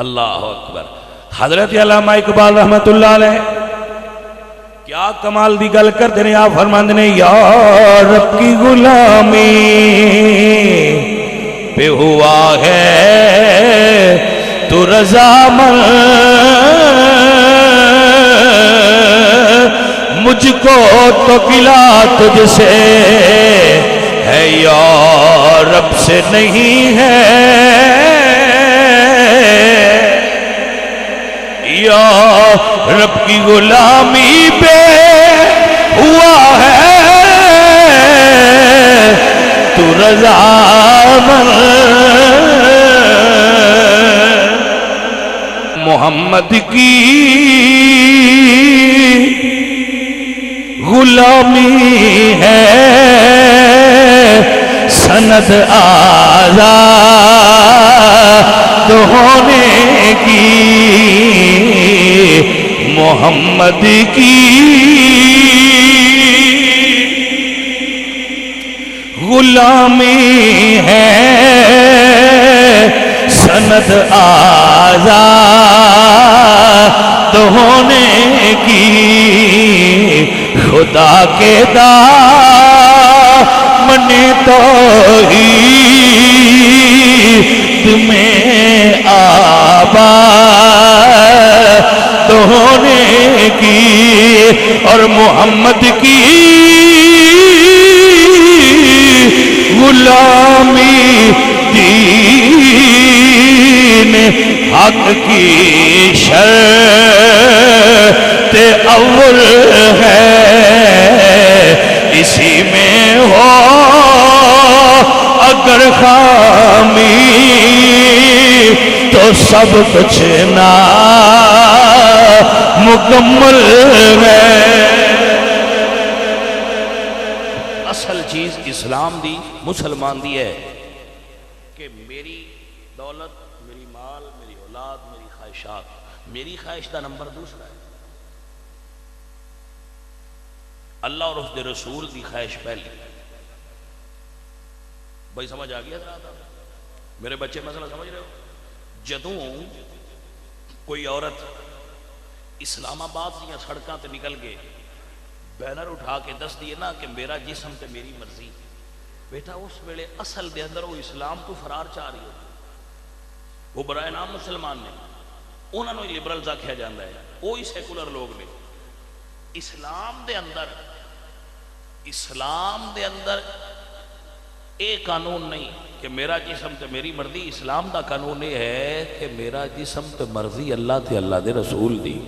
اللہ اکبر۔ حضرت علامہ اقبال رحمت اللہ علیہ کیا کمال دی گل کرتے ہیں، آپ فرماندے نے یا رب کی غلامی پہ ہوا ہے تو رضامند، مجھ کو تو گلہ تجھ سے ہے یا رب سے نہیں ہے، یا رب کی غلامی پہ ہوا ہے تو رضامند، محمد کی غلامی ہے سند آزاد ہونے کی، محمد کی غلامی ہے سند آزاد ہونے کی، خدا کے دامن توحید میں آباد ہونے کی، اور محمد کی غلامی دین حق کی شرط اول ہے، اسی میں ہو اگر خامی تو سب کچھ نامکمل ہے۔ اصل چیز اسلام دی مسلمان دی ہے کہ میری دولت، میری مال، میری اولاد، میری خواہشات، میری خواہش کا نمبر دوسرا ہے، اللہ اور اس دے رسول دی خواہش پہلی۔ بھائی سمجھ آ گیا ذرا؟ میرے بچے مسئلہ سمجھ رہے ہو؟ جدوں کوئی عورت اسلام آباد دیا سڑکاں تے نکل گئے بینر اٹھا کے دس دیے نا کہ میرا جسم تے میری مرضی، بیٹا اس ویلے اصل دے اندر وہ اسلام تو فرار چاہ رہی ہوتی، وہ برائے نام مسلمان نے، انہوں نے لبرلز آکھیا جاندہ ہے، وہی سیکولر لوگ نے۔ اسلام دے اندر ایک قانون نہیں کہ میرا جسم تے میری مرضی، اسلام دا قانون یہ ہے کہ میرا جسم تے مرضی اللہ تے اللہ دے رسول دی۔